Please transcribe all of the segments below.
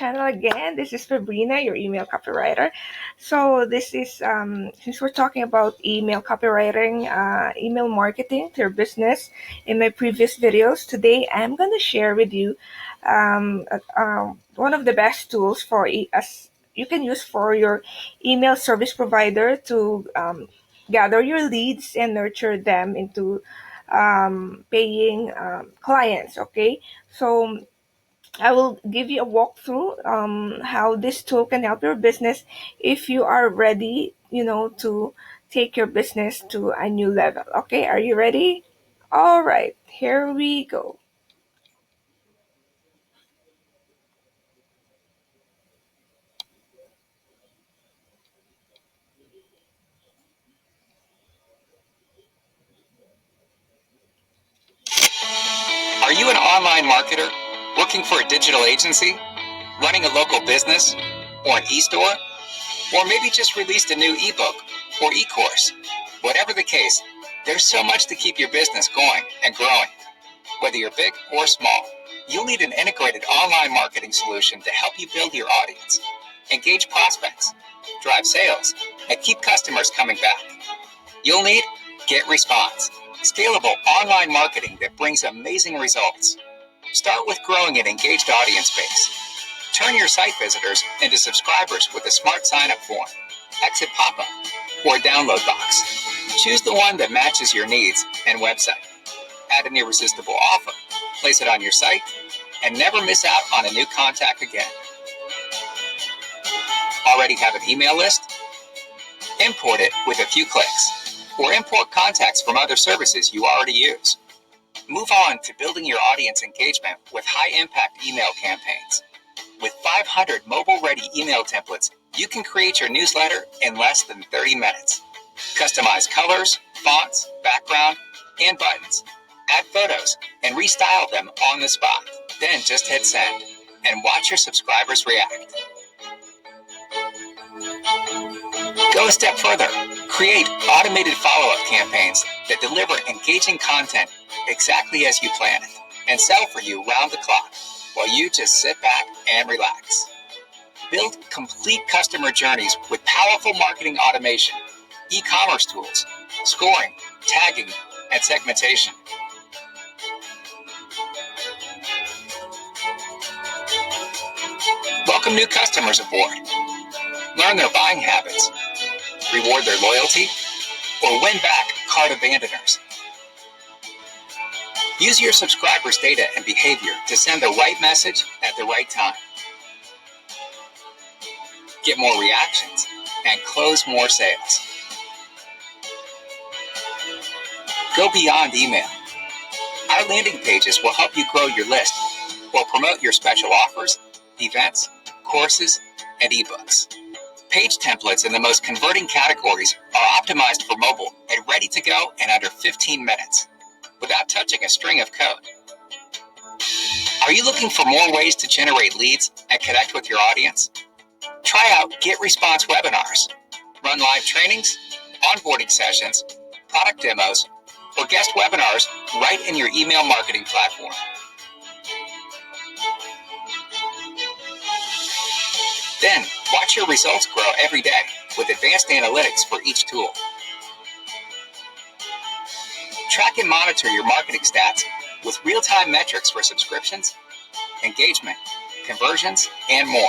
channel again. This is Febrina, your email copywriter. So this is since we're talking about email copywriting, email marketing to your business in my previous videos. Today I'm going to share with you one of the best tools for as you can use for your email service provider to gather your leads and nurture them into paying clients. Okay, so I will give you a walkthrough how this tool can help your business if you are ready, to take your business to a new level. Okay, are you ready? All right, here we go. Are you an online marketer looking for a digital agency, running a local business, or an e-store? Or maybe just released a new ebook or e-course? Whatever the case, there's so much to keep your business going and growing. Whether you're big or small, you'll need an integrated online marketing solution to help you build your audience, engage prospects, drive sales, and keep customers coming back. You'll need Getresponse, scalable online marketing that brings amazing results. Start with growing an engaged audience base. Turn your site visitors into subscribers with a smart sign-up form, exit pop-up, or download box. Choose the one that matches your needs and website. Add an irresistible offer, place it on your site, and never miss out on a new contact again. Already have an email list? Import it with a few clicks, or import contacts from other services you already use. Move on to building your audience engagement with high-impact email campaigns. With 500 mobile-ready email templates, you can create your newsletter in less than 30 minutes. Customize colors, fonts, background, and buttons. Add photos and restyle them on the spot. Then just hit send and watch your subscribers react. Go a step further. Create automated follow-up campaigns that deliver engaging content exactly as you plan it and sell for you round the clock while you just sit back and relax. Build complete customer journeys with powerful marketing automation, e-commerce tools, scoring, tagging, and segmentation. Welcome new customers aboard. Learn their buying habits, reward their loyalty, or win back cart abandoners. Use your subscribers' data and behavior to send the right message at the right time. Get more reactions and close more sales. Go beyond email. Our landing pages will help you grow your list or promote your special offers, events, courses, and ebooks. Page templates in the most converting categories are optimized for mobile and ready to go in under 15 minutes without touching a string of code. Are you looking for more ways to generate leads and connect with your audience? Try out Getresponse webinars. Run live trainings, onboarding sessions, product demos, or guest webinars right in your email marketing platform. Then, watch your results grow every day with advanced analytics for each tool. Track and monitor your marketing stats with real-time metrics for subscriptions, engagement, conversions, and more.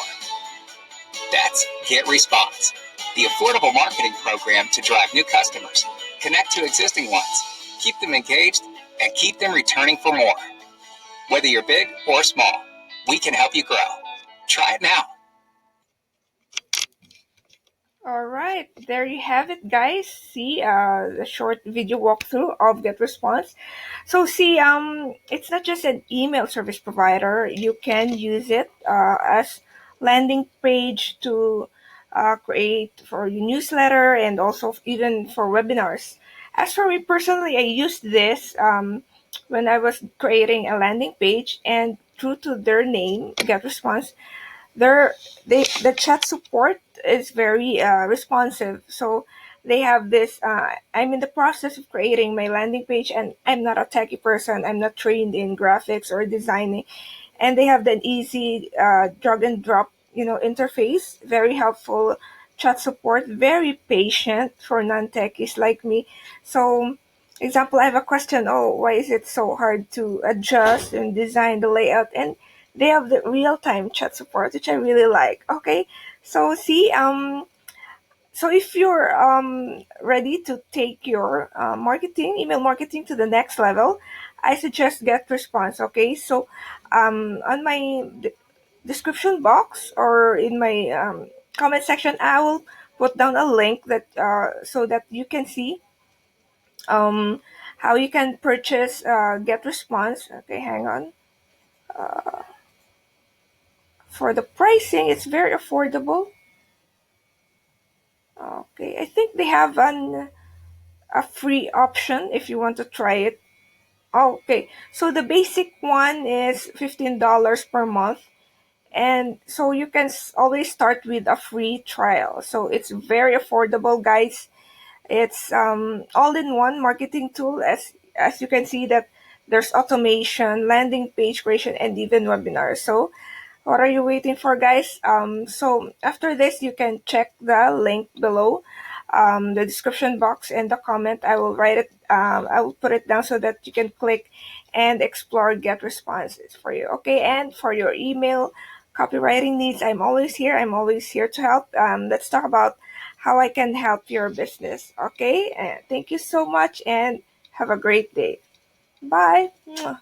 That's Getresponse, the affordable marketing program to drive new customers, connect to existing ones, keep them engaged, and keep them returning for more. Whether you're big or small, we can help you grow. Try it now. All right, there you have it, guys. See the short video walkthrough of Getresponse. So see, it's not just an email service provider. You can use it as landing page to create for your newsletter and also even for webinars. As for me personally, I used this when I was creating a landing page, and true to their name, Getresponse, the chat support is very responsive. So they have this. I'm in the process of creating my landing page, and I'm not a techie person. I'm not trained in graphics or designing, and they have an easy drag and drop, interface. Very helpful chat support. Very patient for non-techies like me. So, example, I have a question. Oh, why is it so hard to adjust and design the layout? And they have the real-time chat support, which I really like. Okay, so see, so if you're ready to take your email marketing to the next level, I suggest Getresponse. Okay, so on my description box or in my comment section, I will put down a link that so that you can see um, how you can purchase Getresponse. Okay, hang on. For the pricing, it's very affordable. Okay, I think they have a free option if you want to try it. Okay, so the basic one is $15 per month, and so you can always start with a free trial. So it's very affordable, guys. It's all-in-one marketing tool, as you can see that there's automation, landing page creation, and even webinars. So what are you waiting for, guys? So after this, you can check the link below, the description box and the comment. I will write it. I will put it down so that you can click and explore Get Responses for you. Okay, and for your email copywriting needs, I'm always here. I'm always here to help. Let's talk about how I can help your business. Okay, thank you so much, and have a great day. Bye. Mwah.